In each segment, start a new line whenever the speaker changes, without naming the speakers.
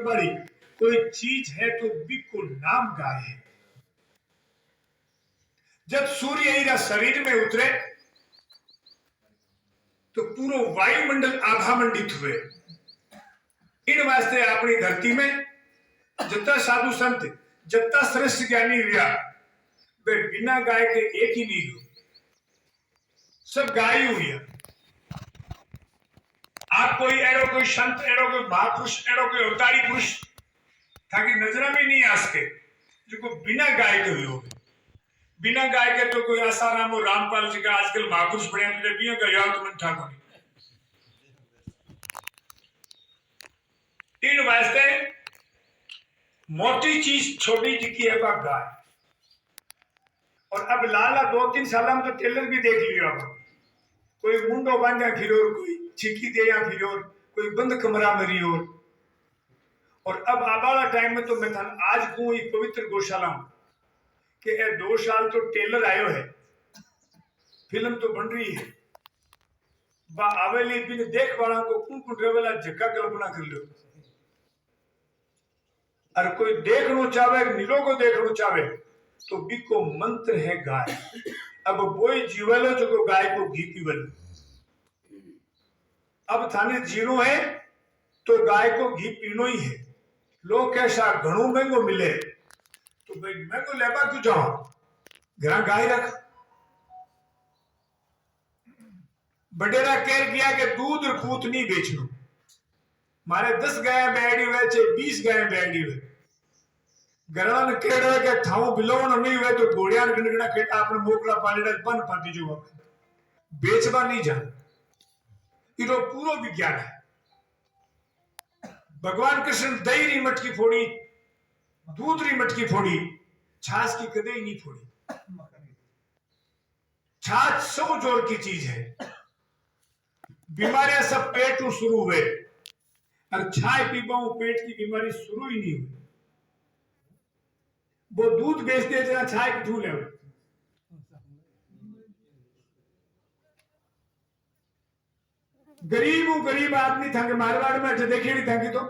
बड़ी कोई चीज है तो बिल्कुल नाम गाय है। जब सूर्य हीरा शरीर में उतरे तो पूरा वायुमंडल आभामंडित हुए। इन वास्ते अपनी धरती में जितना साधु संत जितना श्रेष्ठ ज्ञानी हुआ वे बिना गाय के एक ही नहीं हो, सब गाय हुई। आप कोई एड़ो कोई संत एड़ो कोई महापुरुष एड़ो कोई अवतारी पुरुष ताकि नजर में नहीं आ सके जो बिना गाय के हुए हो। बिना गाय के तो कोई आसाराम और रामपाल जी का आजकल महापुरुष बने तुझे बिया का याद तो मन ठाकुर इन वास्ते मोटी चीज छोटी जी की है गाय। और अब लाला 2-3 साल में तो टेलर भी देख लिया। कोई मुंडो बांधा फिरोर, कोई छिकी दे या फिरोर, कोई बंद कमरा मरी और अब आबाला टाइम में तो मैं था आज को ये पवित्र गौशाला कि 2 साल तो टेलर आयो है, फिल्म तो बन रही है बा आवेली बिन देख वाला को कुन रेवेला जगह कल्पना कर लो। और कोई देखना चाहे नीलो को देखना चाहे तो बिको मंत्र है गाय। अब बोई जीवलो जो गाय को घी पीवल। अब थाने जीनो है तो गाय को घी पीनो ही है। लोग कैसा घणो महंगो मिले तो भाई महंगो लेबा क्यों जाओ, घर गाय रख। बडेरा कह गया कि दूध और पूत नहीं बेचनो, मारे 10 गाय बैठी हुए चाहे 20 गाय बैठी हुए घरवा ने कह रहे कि थाऊ बिलोवन नहीं हुए तो घोड़िया गणगणा खेत आपने मोकला पालेड़ा बन पाती जो बेचवा नहीं जान। इरो पूरो विज्ञान है। भगवान कृष्ण दही री मटकी फोड़ी, दूध री मटकी फोड़ी, छाछ की कदे ही नहीं फोड़ी। छाछ 100 जोर की चीज है। बीमारियां सब पेट में शुरू हुए और छाय पीबा पेट की बीमारी शुरू ही नहीं हुई। वो दूध बेचते जना छाय की ठूल है। गरीब आदमी था कि मारवाड़ में अच्छे देखे नहीं था कि तो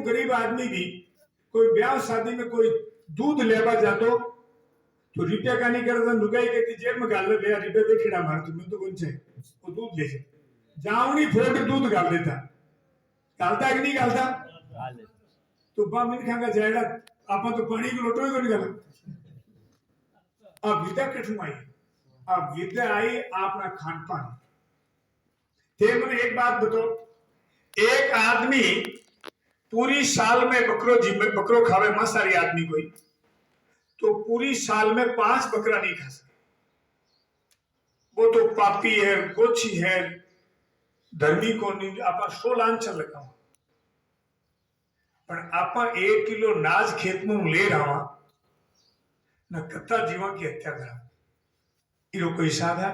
गरीब आदमी भी कोई ब्याह शादी में कोई दूध लेवा जातो तो रुपया का नहीं करता, लुगाई कहती जेब में गाल ले रुपया देखिड़ा मार तुम्हें तो कौन से वो दूध ले जाऊनी फोड़ दूध गाल देता, गालता कि नहीं गालता तो बा मिन खांगा जाएगा आप तो पानी को लोटो ही को निकाला। अब विद्या कठिन आई, अब विद्या आई अपना खान पान। थे मैंने एक बात बताओ, एक आदमी पूरी साल में बकरो खावे मांसाहारी आदमी कोई तो पूरी साल में 5 बकरा नहीं खा सकते। वो तो पापी है, गोची है, धर्मी को नहीं। आप 16 चल रखा पर आप 1 किलो नाज खेत में ले रहा न कत्ता जीवा की हत्या करा, इरो कोई हिसाब है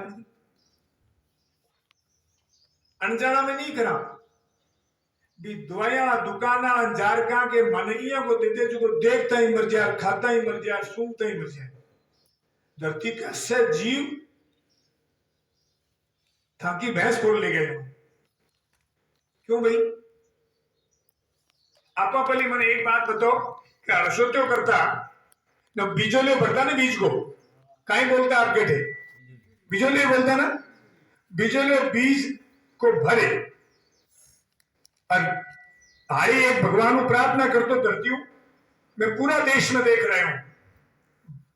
अनजाना में नहीं करा भी दवाइया दुकाना जारका के मनइया को देते जो देखता ही मर जाए, खाता ही मर जाए, सूंघता ही मर जाए। धरती का से जीव थाकी भैंस खोल ले गए। क्यों भाई? आपा पहले मैंने एक बात बताओ कि हर्षोत्यो करता न बीजोलियो भरता ना बीज को कहीं बोलता आपके थे बीजोलियो बोलता ना, बीजोलियो बीज को भरे और भाई एक भगवान को प्रार्थना करते धरती हूं मैं पूरा देश में देख रहा हूं,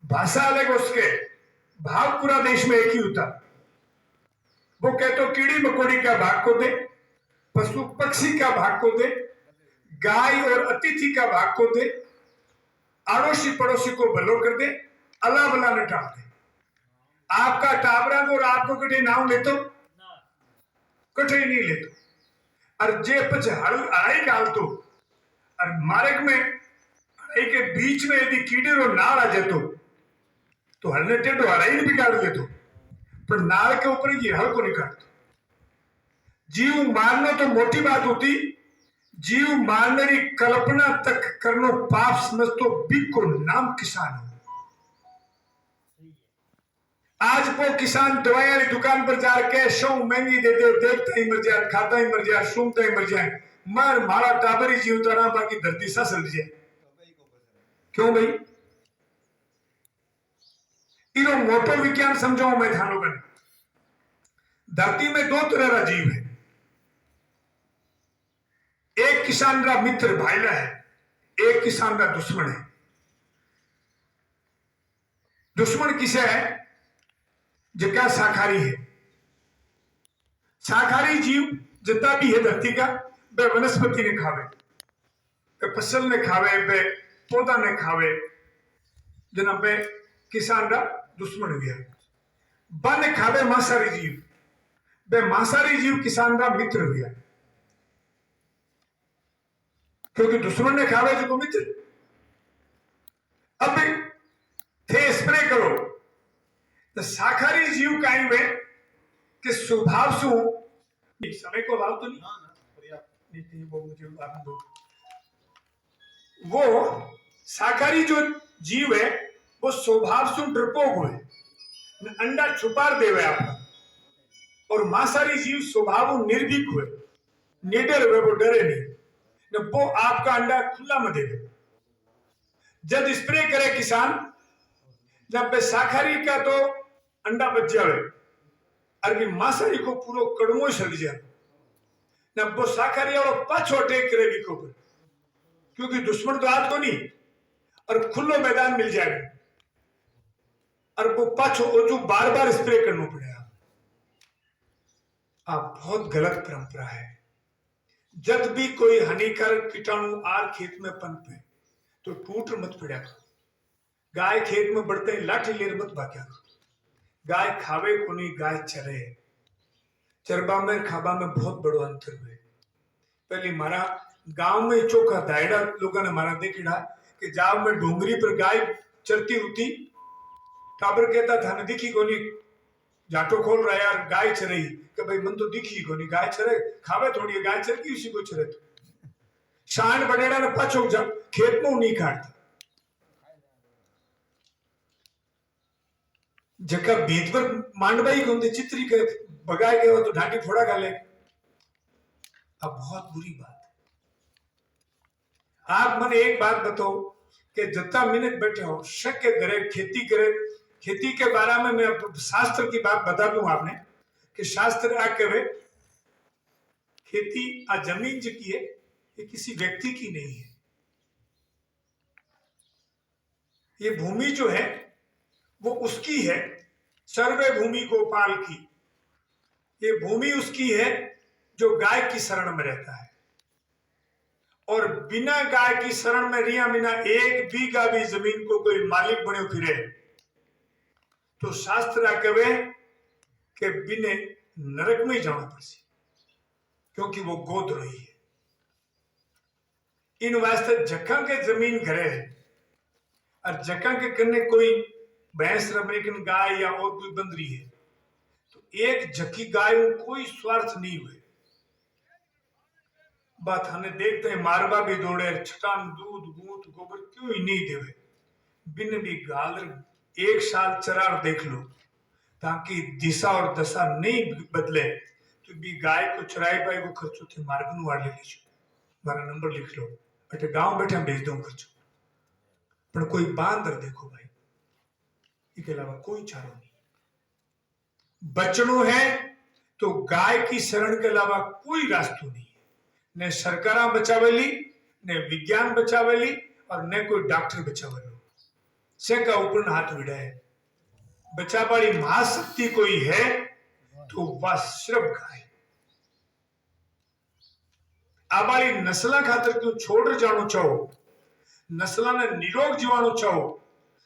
भाषा अलग उसके भाव पूरा देश में एक ही होता। वो कहते कीड़ी मकोड़ी का भाग को दे, पशु पक्षी का भाग को दे, गाय और अतिथि का भाग को दे, अड़ोसी पड़ोसी को भलो कर दे, अला बला न टाल दे। आपका टाबरा को रात को कटे नाम ले तो कटे नहीं ले तो और जे पच हड़ाई डाल और मार्ग में हड़ाई के बीच में यदि कीड़े रो नाल आ जातो तो हलने टेढ़ो हड़ाई भी काट ले तो पर नाल के ऊपर ये हल को नहीं काटतो। जीव मारना तो मोटी बात होती, जीव मारने की कल्पना तक करनो पाप समझ तो बिको नाम किसान हो। आज वो किसान दवाइयां की दुकान पर जाके 100 महंगी दे दे, देखता ही मर जाए, खाता ही मर जाए, सूंघता ही मर जाए, मर मारा टाबरी जीवता रहा बाकी धरती सा सड़ जाए। क्यों भाई? इनो मोटो विज्ञान समझाऊं मैं थानों का। धरती में दो तरह का जीव है। एक किसान का मित्र भाईला है, एक किसान का दुश्मन है। दुश्मन किसे है? जिसका शाकाहारी है। शाकाहारी जीव जितना भी है धरती का, वे वनस्पति ने खावे, वे फसल ने खावे, वे पौधा ने खावे, जना पे किसान का दुश्मन हो गया। वन खावे मांसाहारी जीव, वे मांसाहारी जीव किसान का मित्र हो गया, क्योंकि दुश्मन ने खावे जो को मित्र। अब थे स्प्रे करो तो शाकाहारी जीव कहीं वे कि स्वभाव से समय को लाभ तो नहीं, वो मुझे दो। वो शाकाहारी जो जीव है वो स्वभाव से डरपोक हुए, अंडा छुपा देवे आपका। और मांसाहारी जीव स्वभाव निर्भीक हुए, निडर हुए, वो डरे नहीं, न वो आपका अंडा खुला में देवे। जब स्प्रे करे किसान, जब शाकाहारी का तो अंडा बच जावे, अरे मांसाहारी को पूरा कड़मो सड़ जाए न। वो शाकाहारी और पाछो अटैक करे भी को, क्योंकि दुश्मन तो आज को नहीं, और खुलो मैदान मिल जाएगा, और वो पाछो ओजू बार बार स्प्रे करना पड़ेगा। आप बहुत गलत परंपरा है। जब भी कोई हानिकारक कीटाणु आर खेत में पनपे तो टूट मत पड़ा। गाय खेत में बढ़ते लाठी लेर मत भाग्या। गाय खावे को नहीं, गाय चरे। चरबा में खाबा में बहुत बड़ो अंतर हुए। पहले मारा गांव में चोखा दायड़ा लोगों ने मारा देखा कि जाव में डोंगरी पर गाय चरती होती, टाबर कहता था न दिखी कोनी, जाटो खोल रहा यार गाय चरई, कि भाई मन तो दिखी कोनी, गाय चरे खावे थोड़ी, गाय चरकी उसी को चरे। शान बनेड़ा ने पाछो जब खेत में नहीं काटता, जका बीत पर मांडवाई गोंदे चित्री के बगाए गए तो ढाटी फोड़ा गाले। अब बहुत बुरी बात है। आप मन एक बात बताओ कि जितना मिनट बैठे हो शक करे खेती करे, खेती के बारे में मैं शास्त्र की बात बता दूं आपने कि शास्त्र आ कहे खेती आ जमीन जो की है ये किसी व्यक्ति की नहीं है। ये भूमि जो है वो उसकी है, सर्वे भूमि गोपाल की। ये भूमि उसकी है जो गाय की शरण में रहता है, और बिना गाय की शरण में रिया बिना एक बीघा भी जमीन को कोई मालिक बने फिरे तो शास्त्र कहे कि बिने नरक में जाना पड़े, क्योंकि वो गोद्रोही है। इन वास्ते जखा के जमीन घरे है, और जखा के करने कोई भैंस अमेरिकन गाय या और कोई बंदरी है तो एक झकी गाय में कोई स्वार्थ नहीं हुए। बात हमें देखते हैं मारवा भी दौड़े, छटान दूध गूंथ गोबर क्यों ही नहीं देवे, बिन भी गाल एक साल चरार देख लो, ताकि दिशा और दशा नहीं बदले तो भी गाय को चराई पाए वो खर्चो थे मार्ग नु वाड़ ले लीजिए, मारा नंबर लिख लो, अटे गांव बैठे हम भेज दो खर्चो। पर कोई बांदर देखो भाई, इसके अलावा कोई चारो नहीं। बचनो है तो गाय की शरण के अलावा कोई रास्ता नहीं है। न सरकार बचावेली, न विज्ञान बचावेली, और न कोई डॉक्टर बचावेलो। से का ऊपर हाथ विड़ा है। बचा वाली महाशक्ति कोई है तो वह सिर्फ गाय। आबाली नस्ल खातर क्यों छोड़ जानो चाहो, नस्ल ने निरोग जीवाणु चाहो,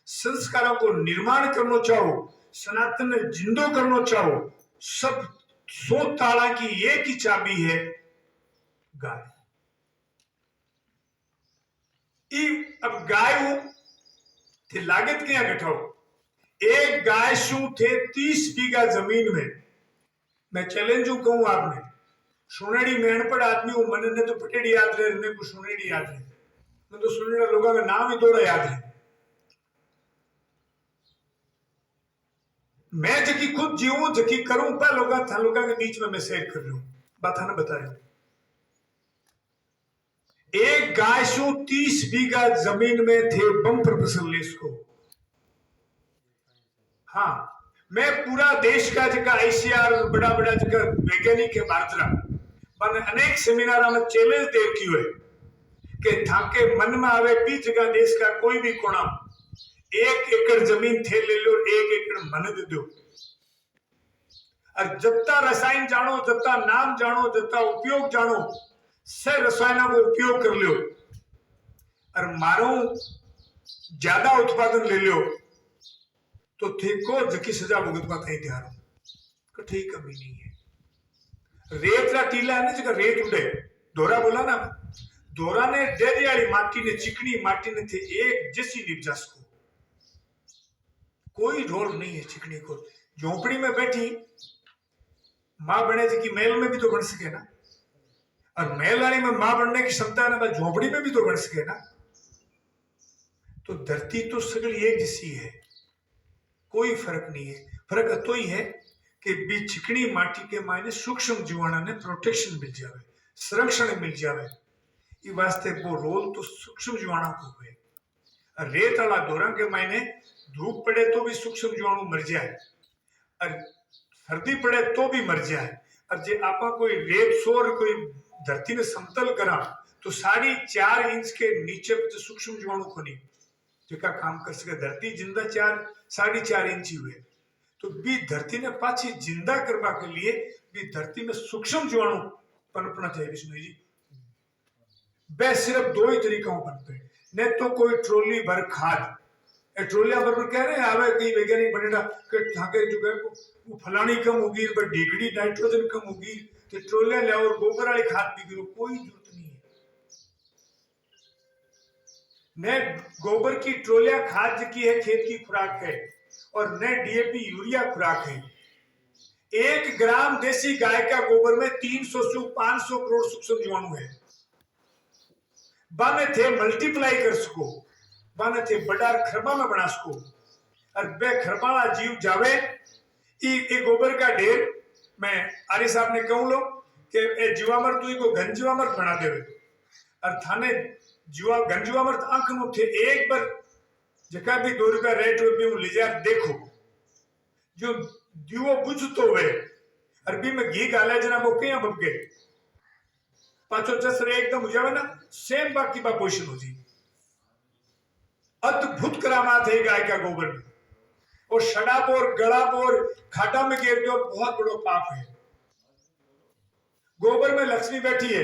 संस्कारों को निर्माण करना चाहो, सनातन जिंदो करना चाहो, सब 100 ताला की एक ही चाबी है गाय। अब गाय थे लागत क्या घटाओ, एक गाय शू थे 30 बीघा जमीन में। मैं चैलेंज कहूं आपने, सुनेड़ी में अनपढ़ आदमी हूं, मन ने तो पटेड़ी याद रहे, मेरे को सुनेड़ी याद रहे, मैं तो सुनेड़ा लोगों का नाम ही दौड़ा याद रहे। मैं जकी खुद जीऊं जकी करूं पर लोगों के बीच में मैं शेयर कर रहा हूं, बात ना बता रही। गायशों 30 बीघा जमीन में थे बम्पर फसल इसको। हाँ, मैं पूरा देश का जगह आईसीआर बड़ा बड़ा जगह वैज्ञानिक के भारतरा मैंने अनेक सेमिनार में चैलेंज दे की हुए कि थाके मन में आवे भी जगह देश का कोई भी कोना 1 एकड़ जमीन थे ले लो, 1 एकड़ मन दे दो, और जत्ता रसायन जानो, जत्ता नाम जानो, जत्ता उपयोग जानो, से रसायन को उपयोग कर लियो और मारो ज्यादा उत्पादन ले लियो तो थेको जकी सजा भुगतवा थई तैयार हो। कठई कमी नहीं है। रेत रा टीला है ना जगह रेत उड़े दोरा बोला ना, दोरा ने डेरी वाली माटी ने चिकनी माटी ने थे एक जैसी निपजास को कोई ढोल नहीं है। चिकनी को झोपड़ी में बैठी मां बने जी की महल में भी तो बन सके ना, और महल वाली में मां बनने की क्षमता है ना, झोपड़ी में भी तो बन सके ना। तो धरती तो सगली एक जैसी है, कोई फर्क नहीं है। फर्क तो ही है कि बी चिकनी माटी के मायने सूक्ष्म जीवाणु ने प्रोटेक्शन मिल जावे, संरक्षण मिल जावे, ये वास्ते वो रोल तो सूक्ष्म जीवाणु को हुए। रेत वाला दोरा के मायने धूप पड़े तो भी सूक्ष्म जीवाणु मर जाए और सर्दी पड़े तो भी मर जाए। और जे आपा कोई रेत सोर कोई धरती ने समतल करा तो 4.5 इंच के नीचे सूक्ष्म जीवाणु को नहीं जिका काम कर सके। धरती जिंदा 4.5 इंच हुए तो भी धरती ने पाछी जिंदा करवा के लिए भी धरती में सूक्ष्म जीवाणु पनपना चाहिए। विष्णु जी बे सिर्फ 2 ही तरीकों पनपे, ने तो कोई ट्रोली भर खाद ट्रोलिया भर कह रहे हैं आवे कई वैज्ञानिक बनेगा कि ठाके जो है वो फलानी कम होगी पर डिग्री नाइट्रोजन कम होगी तो ट्रोलिया ले और गोबर वाली खाद भी गिरो, कोई जरूरत नहीं है। ने गोबर की ट्रोलिया खाद की है, खेत की खुराक है, और ने डीएपी यूरिया खुराक है। 1 ग्राम देसी गाय का गोबर में 300 से 500 करोड़ सूक्ष्म जीवाणु है। बाने थे मल्टीप्लाई कर सको, बाने थे बड़ा खरबा में बना सको, और बे खरबाला जीव जावे ई गोबर का ढेर मैं आर्य साहब ने कहूं लो कि ए जीवामृत को घन जीवामृत बना देवे और थाने घन जीवामृत आंख में थे एक बार जका भी 2 रुपया रेट हो ले जा देखो जो दीवो बुझ तो वे अरबी में घी गाले जना वो कया बबके पाछो चसरे एकदम हो जावे ना सेम बाकी बा पोषण हो जी। अद्भुत करामात है गाय का गोबर में, और शराब और गड़ाप और खाटा में गिर जो बहुत बड़ा पाप है। गोबर में लक्ष्मी बैठी है,